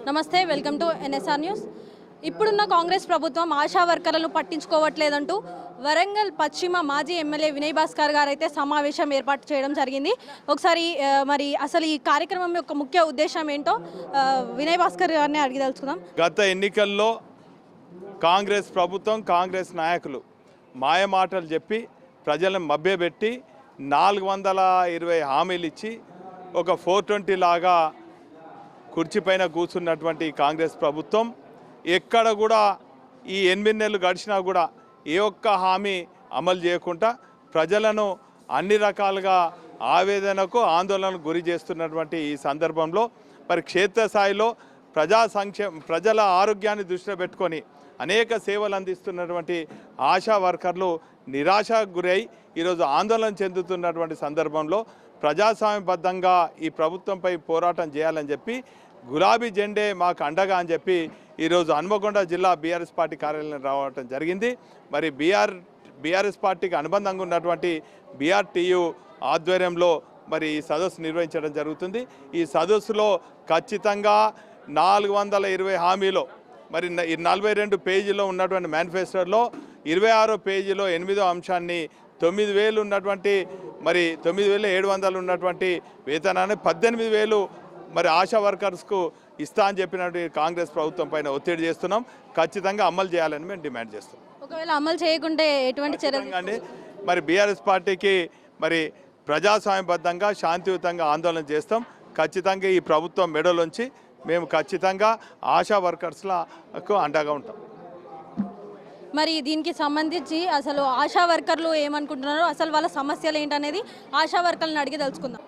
నమస్తే, welcome to NSR news. ఇప్పుడున్న కాంగ్రెస్ ప్రభుత్వం ఆశా వర్కర్లను పట్టించుకోవట్లేదంటూ వరంగల్ పశ్చిమ మాజీ ఎమ్మెల్యే వినయ్ భాస్కర్ గారు అయితే సమావేశం ఏర్పాటు చేయడం జరిగింది. ఒకసారి మరి అసలు ఈ కార్యక్రమం యొక్క ముఖ్య ఉద్దేశం ఏంటో వినయ్ భాస్కర్ గారిని అడిగి తెలుసుకుందాం. గత ఎన్నికల్లో కాంగ్రెస్ ప్రభుత్వం, కాంగ్రెస్ నాయకులు మాయమాటలు చెప్పి ప్రజలను మభ్యపెట్టి 420 హామీలు ఇచ్చి ఒక 420 లాగా కుర్చీపైన కూర్చున్నటువంటి కాంగ్రెస్ ప్రభుత్వం ఎక్కడ కూడా ఈ 8 నెలలు గడిచినా కూడా ఏ ఒక్క హామీ అమలు చేయకుండా ప్రజలను అన్ని రకాలుగా ఆవేదనకు, ఆందోళనకు గురి చేస్తున్నటువంటి ఈ సందర్భంలో మరి క్షేత్రస్థాయిలో ప్రజల ఆరోగ్యాన్ని దృష్టిలో పెట్టుకొని అనేక సేవలు అందిస్తున్నటువంటి ఆశా వర్కర్లు నిరాశకు గురై ఈరోజు ఆందోళన చెందుతున్నటువంటి సందర్భంలో ప్రజాస్వామ్యబద్ధంగా ఈ ప్రభుత్వంపై పోరాటం చేయాలని చెప్పి గులాబీ జెండే మాకు అండగా అని చెప్పి ఈరోజు హన్మకొండ జిల్లా బీఆర్ఎస్ పార్టీ కార్యాలయం రావడం జరిగింది. మరి బీఆర్ఎస్ పార్టీకి అనుబంధంగా ఉన్నటువంటి బీఆర్టీయు ఆధ్వర్యంలో మరి ఈ సదస్సు నిర్వహించడం జరుగుతుంది. ఈ సదస్సులో ఖచ్చితంగా 420 హామీలో మరి 42 పేజీలో ఉన్నటువంటి మేనిఫెస్టోలో 26వ పేజీలో 8వ అంశాన్ని 9,000 ఉన్నటువంటి మరి 9,700 ఉన్నటువంటి వేతనాన్ని 18,000 మరి ఆశా వర్కర్స్కు ఇస్తా అని చెప్పినటువంటి కాంగ్రెస్ ప్రభుత్వం పైన ఒత్తిడి చేస్తున్నాం. ఖచ్చితంగా అమలు చేయాలని మేము డిమాండ్ చేస్తున్నాం. ఒకవేళ అమలు చేయకుంటే ఎటువంటి చర్యలు? మరి బీఆర్ఎస్ పార్టీకి మరి ప్రజాస్వామ్యబద్ధంగా శాంతియుతంగా ఆందోళన చేస్తాం. ఖచ్చితంగా ఈ ప్రభుత్వం మెడలోంచి మేము ఖచ్చితంగా ఆశా వర్కర్స్లకు అండగా ఉంటాం. మరి దీనికి సంబంధించి అసలు ఆశా వర్కర్లు ఏమనుకుంటున్నారో, అసలు వాళ్ళ సమస్యలు ఏంటనేది ఆశా వర్కర్లను అడిగి తెలుసుకుందాం.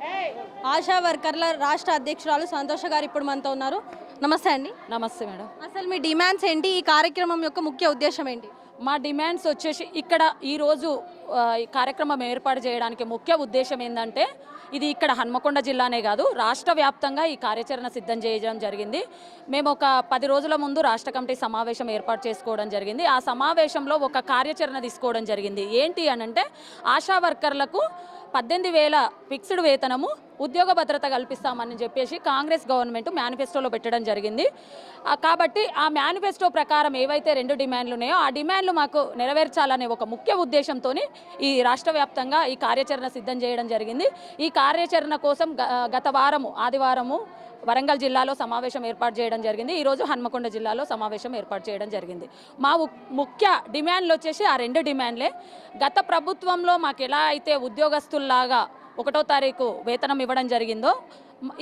ఆశా వర్కర్ల రాష్ట్ర అధ్యక్షురాలు సంతోష గారు ఇప్పుడు మనతో ఉన్నారు. నమస్తే అండి. నమస్తే మేడం. అసలు మీ డిమాండ్స్ ఏంటి? ఈ కార్యక్రమం యొక్క ముఖ్య ఉద్దేశం ఏంటి? మా డిమాండ్స్ వచ్చేసి ఇక్కడ ఈరోజు ఈ కార్యక్రమం ఏర్పాటు చేయడానికి ముఖ్య ఉద్దేశం ఏంటంటే, ఇది ఇక్కడ హన్మకొండ జిల్లానే కాదు రాష్ట్ర వ్యాప్తంగా ఈ కార్యాచరణ సిద్ధం చేయడం జరిగింది. మేము ఒక 10 రోజుల ముందు రాష్ట్ర కమిటీ సమావేశం ఏర్పాటు చేసుకోవడం జరిగింది. ఆ సమావేశంలో ఒక కార్యాచరణ తీసుకోవడం జరిగింది. ఏంటి అనంటే, ఆశా వర్కర్లకు 18,000 ఫిక్స్డ్ వేతనము, ఉద్యోగ భద్రత కల్పిస్తామని చెప్పేసి కాంగ్రెస్ గవర్నమెంట్ మేనిఫెస్టోలో పెట్టడం జరిగింది. కాబట్టి ఆ మేనిఫెస్టో ప్రకారం ఏవైతే 2 డిమాండ్లు ఉన్నాయో ఆ డిమాండ్లు మాకు నెరవేర్చాలనే ఒక ముఖ్య ఉద్దేశంతో ఈ రాష్ట్ర వ్యాప్తంగా ఈ కార్యాచరణ సిద్ధం చేయడం జరిగింది. ఈ కార్యాచరణ కోసం గత వారము ఆదివారము వరంగల్ జిల్లాలో సమావేశం ఏర్పాటు చేయడం జరిగింది. ఈరోజు హన్మకొండ జిల్లాలో సమావేశం ఏర్పాటు చేయడం జరిగింది. మా ముఖ్య డిమాండ్లు వచ్చేసి ఆ 2 డిమాండ్లే. గత ప్రభుత్వంలో మాకు ఎలా అయితే ఉద్యోగస్తుల్లాగా 1వ తారీఖు వేతనం ఇవ్వడం జరిగిందో,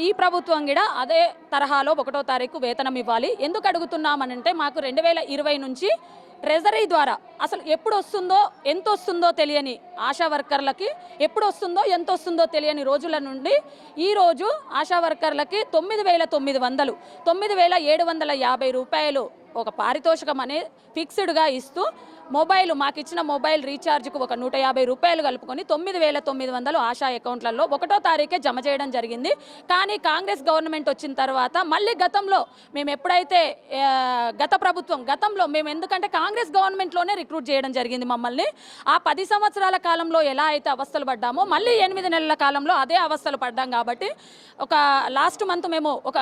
ఈ ప్రభుత్వం కూడా అదే తరహాలో 1వ తారీఖు వేతనం ఇవ్వాలి. ఎందుకు అడుగుతున్నామనంటే, మాకు 2020 నుంచి ట్రెజరీ ద్వారా అసలు ఎప్పుడు వస్తుందో ఎంత వస్తుందో తెలియని ఆశా వర్కర్లకి ఎప్పుడు వస్తుందో ఎంత వస్తుందో తెలియని రోజుల నుండి ఈరోజు ఆశా వర్కర్లకి 9,900 9,750 రూపాయలు ఒక పారితోషికం అనే ఫిక్స్డ్గా ఇస్తూ మాకు ఇచ్చిన మొబైల్ రీఛార్జ్కు ఒక 150 రూపాయలు కలుపుకొని 9,900 ఆశా అకౌంట్లలో 1వ తారీఖే జమ చేయడం జరిగింది. కానీ కాంగ్రెస్ గవర్నమెంట్ వచ్చిన తర్వాత మళ్ళీ గతంలో మేము ఎప్పుడైతే గతంలో మేము ఎందుకంటే కాంగ్రెస్ గవర్నమెంట్లోనే రిక్రూట్ చేయడం జరిగింది మమ్మల్ని. ఆ 10 సంవత్సరాల కాలంలో ఎలా అయితే అవస్థలు పడ్డామో మళ్ళీ 8 నెలల కాలంలో అదే అవస్థలు పడ్డాం. కాబట్టి ఒక లాస్ట్ మంత్ మేము ఒక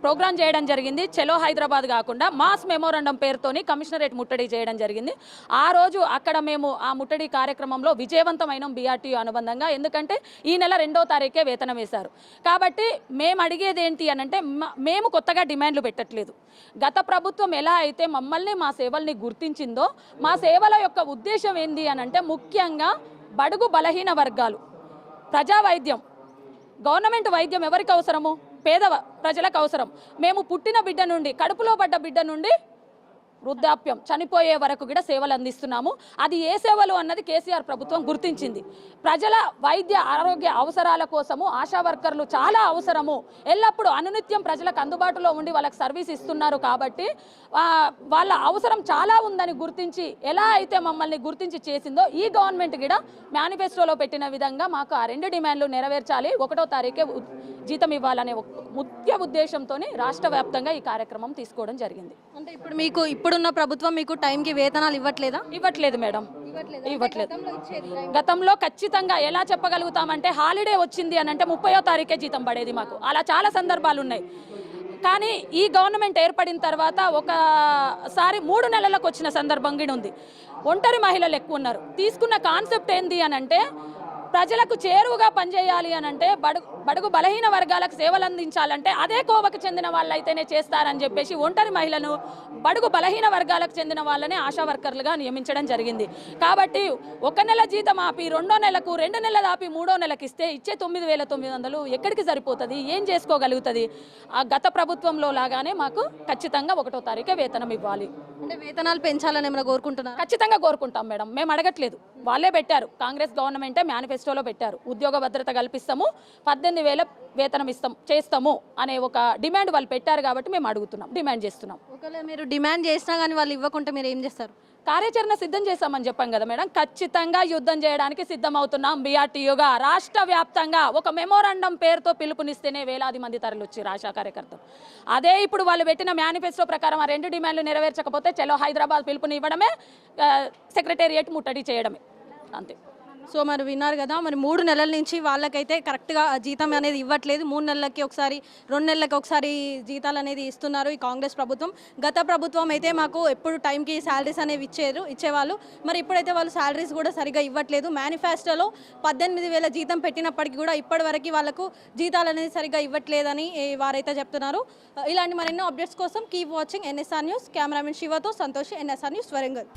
ప్రోగ్రాం చేయడం జరిగింది. చలో హైదరాబాద్ కాకుండా మాస్ మెమోరాండం పేరుతోని కమిషనరేట్ ముట్టడి చేయడం జరిగింది. ఆ రోజు అక్కడ మేము ఆ ముట్టడి కార్యక్రమంలో విజయవంతమైన బీఆర్టీయూ అనుబంధంగా, ఎందుకంటే ఈ నెల 2వ తారీఖే వేతనం వేశారు. కాబట్టి మేము అడిగేది ఏంటి అనంటే, మేము కొత్తగా డిమాండ్లు పెట్టట్లేదు. గత ప్రభుత్వం ఎలా అయితే మమ్మల్ని మా సేవల్ని గుర్తించిందో, మా సేవల యొక్క ఉద్దేశం ఏంది అనంటే, ముఖ్యంగా బడుగు బలహీన వర్గాలు, ప్రజా వైద్యం, గవర్నమెంట్ వైద్యం ఎవరికి అవసరము? పేద ప్రజలకు అవసరం. మేము పుట్టిన బిడ్డ నుండి, కడుపులో పడ్డ బిడ్డ నుండి వృద్ధాప్యం చనిపోయే వరకు కూడా సేవలు అందిస్తున్నాము. అది ఏ సేవలు అన్నది కేసీఆర్ ప్రభుత్వం గుర్తించింది. ప్రజల వైద్య ఆరోగ్య అవసరాల కోసము ఆశా వర్కర్లు చాలా అవసరము. ఎల్లప్పుడూ అనునిత్యం ప్రజలకు అందుబాటులో ఉండి వాళ్ళకి సర్వీస్ ఇస్తున్నారు. కాబట్టి వాళ్ళ అవసరం చాలా ఉందని గుర్తించి ఎలా అయితే మమ్మల్ని గుర్తించి చేసిందో, ఈ గవర్నమెంట్ కూడా మేనిఫెస్టోలో పెట్టిన విధంగా మాకు ఆ 2 డిమాండ్లు నెరవేర్చాలి, 1వ తారీఖే జీతం ఇవ్వాలనే ముఖ్య ఉద్దేశంతో రాష్ట్ర వ్యాప్తంగా ఈ కార్యక్రమం తీసుకోవడం జరిగింది. అంటే ఇప్పుడున్న ప్రభుత్వం మీకు టైంకి వేతనాలు ఇవ్వట్లేదా? ఇవ్వట్లేదు మేడం, ఇవ్వట్లేదు. గతంలో ఖచ్చితంగా ఎలా చెప్పగలుగుతామంటే, హాలిడే వచ్చింది అని అంటే 30వ తారీఖే జీతం పడేది మాకు. అలా చాలా సందర్భాలు ఉన్నాయి. కానీ ఈ గవర్నమెంట్ ఏర్పడిన తర్వాత ఒకసారి 3 నెలలకు వచ్చిన సందర్భం కూడా ఉంది. ఒంటరి మహిళలు ఎక్కువ ఉన్నారు. తీసుకున్న కాన్సెప్ట్ ఏంది అని అంటే ప్రజలకు చేరువుగా పనిచేయాలి అని అంటే బడుగు బలహీన వర్గాలకు సేవలు అందించాలంటే అదే కోవకు చెందిన వాళ్ళైతేనే చేస్తారని చెప్పేసి ఒంటరి మహిళను బడుగు బలహీన వర్గాలకు చెందిన వాళ్ళనే ఆశా వర్కర్లుగా నియమించడం జరిగింది. కాబట్టి 1 నెల జీతం ఆపి 2వ నెలకు 2 నెలలు ఆపి 3వ నెలకు ఇస్తే ఇచ్చే 9,900 ఎక్కడికి సరిపోతుంది, ఏం చేసుకోగలుగుతుంది? ఆ గత ప్రభుత్వంలో లాగానే మాకు ఖచ్చితంగా 1వ తారీఖే వేతనం ఇవ్వాలి. అంటే వేతనాలు పెంచాలని ఏమైనా కోరుకుంటున్నారు? ఖచ్చితంగా కోరుకుంటాం మేడం. మేము అడగట్లేదు, వాళ్ళే పెట్టారు. కాంగ్రెస్ గవర్నమెంటే మేనిఫెస్టోలో పెట్టారు. ఉద్యోగ భద్రత కల్పిస్తాము, 18,000 వేతనం చేస్తాము అనే ఒక డిమాండ్ వాళ్ళు పెట్టారు. కాబట్టి మేము అడుగుతున్నాం, డిమాండ్ చేస్తున్నాం. ఒకవేళ మీరు డిమాండ్ చేసినా కానీ వాళ్ళు ఇవ్వకుంటే మీరు ఏం చేస్తారు? కార్యాచరణ సిద్ధం చేస్తామని చెప్పాం కదా మేడం. ఖచ్చితంగా యుద్ధం చేయడానికి సిద్ధం అవుతున్నాం. బీఆర్టీయూగా రాష్ట్ర వ్యాప్తంగా ఒక మెమోరాండం పేరుతో పిలుపునిస్తేనే వేలాది మంది తరలిచ్చారు ఆశా కార్యకర్తలు. అదే ఇప్పుడు వాళ్ళు పెట్టిన మేనిఫెస్టో ప్రకారం ఆ 2 డిమాండ్లు నెరవేర్చకపోతే చలో హైదరాబాద్ పిలుపునివ్వడమే, సెక్రటేరియట్ ముట్టడి చేయడమే, అంతే. సో మరి విన్నారు కదా, మరి 3 నెలల నుంచి వాళ్ళకైతే కరెక్ట్గా జీతం అనేది ఇవ్వట్లేదు. 3 నెలలకి ఒకసారి 2 నెలలకి ఒకసారి జీతాలు అనేది ఇస్తున్నారు ఈ కాంగ్రెస్ ప్రభుత్వం. గత ప్రభుత్వం అయితే మాకు ఎప్పుడు టైంకి శాలరీస్ అనేవి ఇచ్చేవాళ్ళు. మరి ఇప్పుడైతే వాళ్ళు శాలరీస్ కూడా సరిగా ఇవ్వట్లేదు. మేనిఫెస్టోలో 18,000 జీతం పెట్టినప్పటికీ కూడా ఇప్పటివరకు వాళ్ళకు జీతాలు అనేది సరిగా ఇవ్వట్లేదని వారైతే చెప్తున్నారు. ఇలాంటి మరెన్నో అప్డేట్స్ కోసం keep watching NSR news. Cameraman శివతో సంతోష్, ఎన్ఎస్ఆర్ న్యూస్ వరంగల్.